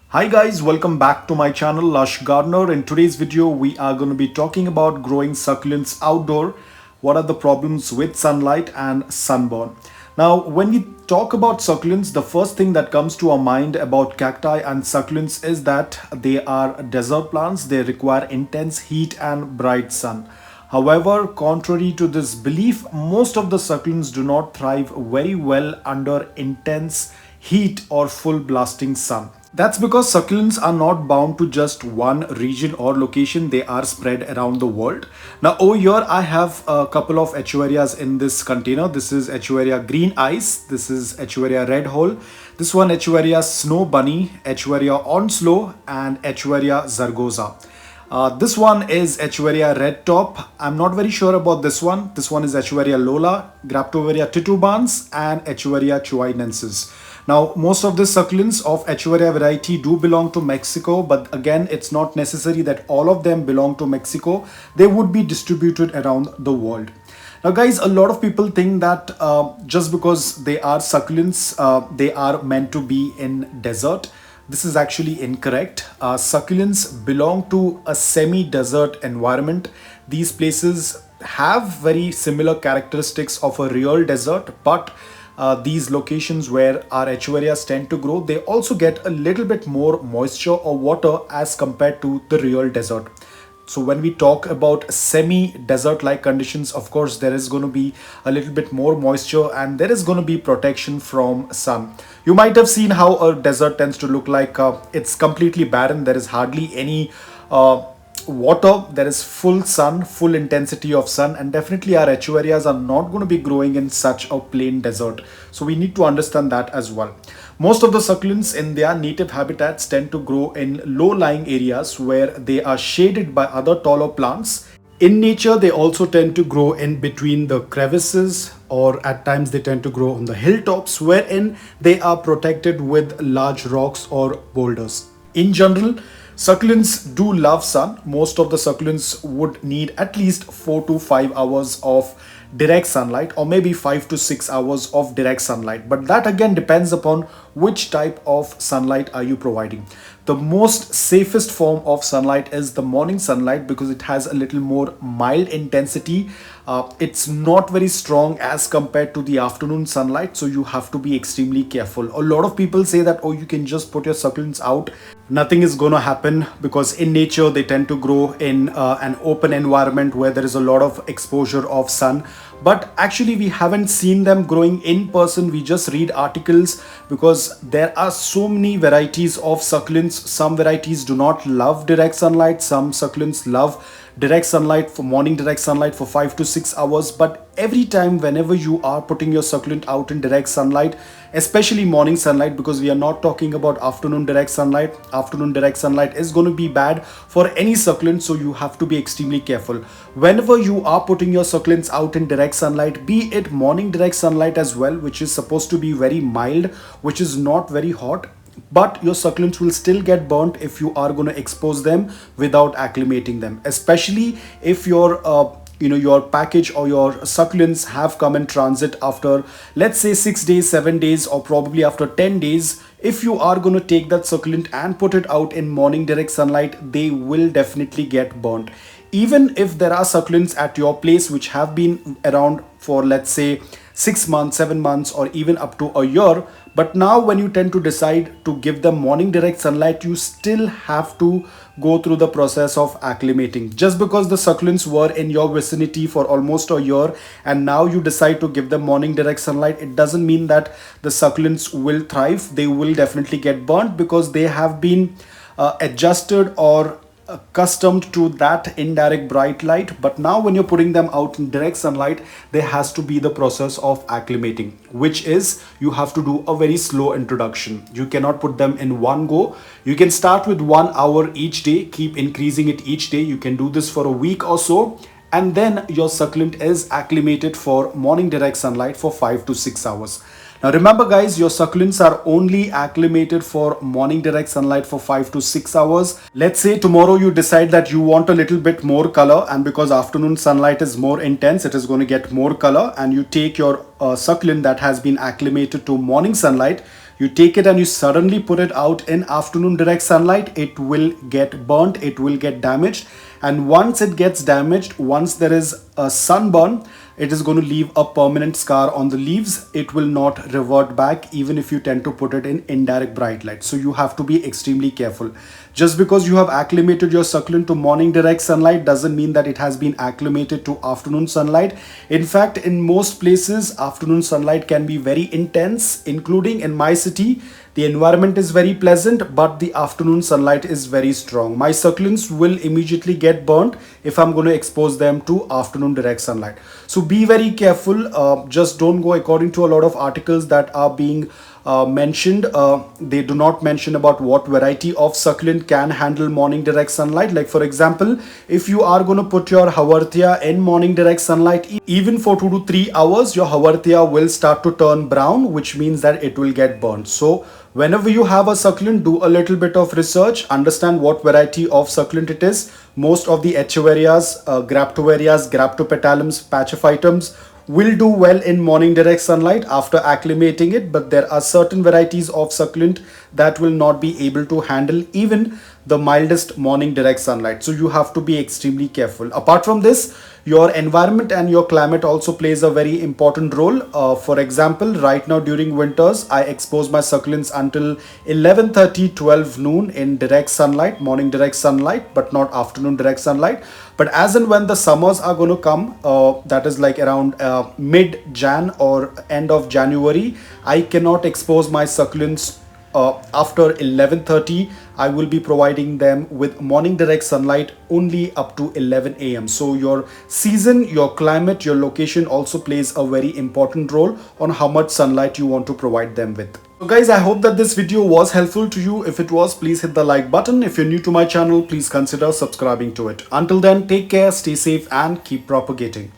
Hi guys, welcome back to my channel Lush Gardener. In today's video, we are going to be talking about growing succulents outdoor. What are the problems with sunlight and sunburn? Now, when we talk about succulents, the first thing that comes to our mind about cacti and succulents is that they are desert plants. They require intense heat and bright sun. However, contrary to this belief, most of the succulents do not thrive very well under intense heat or full blasting sun. That's because succulents are not bound to just one region or location, they are spread around the world. Now over here I have a couple of Echuarias in this container. This is Echuaria Green Ice, this is Echuaria Red Hole, this one Echuaria Snow Bunny, Echuaria Onslow and Echuaria Zargoza. This one is Echuaria Red Top. I'm not very sure about this one. This one is Echuaria Lola, Graptovaria titubans and Echuaria chuinensis. Now, most of the succulents of Echuaria variety do belong to Mexico, but again, it's not necessary that all of them belong to Mexico. They would be distributed around the world. Now guys, a lot of people think that just because they are succulents, they are meant to be in desert. This is actually incorrect. Succulents belong to a semi-desert environment. These places have very similar characteristics of a real desert, but these locations where our Echuarias tend to grow, they also get a little bit more moisture or water as compared to the real desert. So when we talk about semi-desert like conditions, of course, there is going to be a little bit more moisture and there is going to be protection from sun. You might have seen how a desert tends to look like. It's completely barren. There is hardly any water. There is full sun, full intensity of sun, and definitely our Echuarias are not going to be growing in such a plain desert. So we need to understand that as well. Most of the succulents in their native habitats tend to grow in low-lying areas where they are shaded by other taller plants. In nature, they also tend to grow in between the crevices, or at times they tend to grow on the hilltops wherein they are protected with large rocks or boulders. In general, succulents do love sun. Most of the succulents would need at least 4 to 5 hours of direct sunlight, or maybe 5 to 6 hours of direct sunlight. But that again depends upon which type of sunlight are you providing. The most safest form of sunlight is the morning sunlight because it has a little more mild intensity. It's not very strong as compared to the afternoon sunlight, so you have to be extremely careful. A lot of people say that, oh, you can just put your succulents out. Nothing is going to happen because in nature they tend to grow in an open environment where there is a lot of exposure of sun. But actually we haven't seen them growing in person. We just read articles because there are so many varieties of succulents. Some varieties do not love direct sunlight. Some succulents love direct sunlight, for morning direct sunlight for 5 to 6 hours. But every time whenever you are putting your succulent out in direct sunlight, especially morning sunlight, because we are not talking about afternoon direct sunlight. Afternoon direct sunlight is going to be bad for any succulent, so you have to be extremely careful. Whenever you are putting your succulents out in direct sunlight, be it morning direct sunlight as well, which is supposed to be very mild, which is not very hot, but your succulents will still get burnt if you are going to expose them without acclimating them, especially if your package or your succulents have come in transit after, let's say, 6 days, 7 days, or probably after 10 days. If you are going to take that succulent and put it out in morning direct sunlight, they will definitely get burnt. Even if there are succulents at your place which have been around for, let's say, 6 months, 7 months, or even up to a year, but now when you tend to decide to give them morning direct sunlight, you still have to go through the process of acclimating. Just because the succulents were in your vicinity for almost a year and now you decide to give them morning direct sunlight, it doesn't mean that the succulents will thrive. They will definitely get burnt because they have been adjusted or accustomed to that indirect bright light. But now when you're putting them out in direct sunlight, there has to be the process of acclimating, which is you have to do a very slow introduction. You cannot put them in one go. You can start with 1 hour each day, keep increasing it each day. You can do this for a week or so, and then your succulent is acclimated for morning direct sunlight for 5 to 6 hours. Now remember guys, your succulents are only acclimated for morning direct sunlight for 5 to 6 hours. Let's say tomorrow you decide that you want a little bit more color, and because afternoon sunlight is more intense, it is going to get more color, and you take your succulent that has been acclimated to morning sunlight, you take it and you suddenly put it out in afternoon direct sunlight, it will get burnt, it will get damaged. And once it gets damaged, once there is a sunburn, it is going to leave a permanent scar on the leaves. It will not revert back even if you tend to put it in indirect bright light. So you have to be extremely careful. Just because you have acclimated your succulent to morning direct sunlight doesn't mean that it has been acclimated to afternoon sunlight. In fact, in most places, afternoon sunlight can be very intense, including in my city. The environment is very pleasant, but the afternoon sunlight is very strong. My succulents will immediately get burnt if I'm going to expose them to afternoon direct sunlight. So be very careful. Just don't go according to a lot of articles that are being mentioned. They do not mention about what variety of succulent can handle morning direct sunlight. Like for example, if you are going to put your havartia in morning direct sunlight, even for 2 to 3 hours, your havartia will start to turn brown, which means that it will get burnt. So whenever you have a succulent, do a little bit of research, understand what variety of succulent it is. Most of the echeverias, graptoverias, graptopetalums, pachophytums will do well in morning direct sunlight after acclimating it, but there are certain varieties of succulent that will not be able to handle even the mildest morning direct sunlight. So you have to be extremely careful. Apart from this, your environment and your climate also plays a very important role. For example, right now during winters, I expose my succulents until 11:30, 12 noon in direct sunlight, morning direct sunlight, but not afternoon direct sunlight. But as and when the summers are going to come, that is like around mid-Jan or end of January, I cannot expose my succulents after 11:30. I will be providing them with morning direct sunlight only up to 11 a.m. So your season, your climate, your location also plays a very important role on how much sunlight you want to provide them with. So guys, I hope that this video was helpful to you. If it was, please hit the like button. If you're new to my channel, please consider subscribing to it. Until then, take care, stay safe and keep propagating.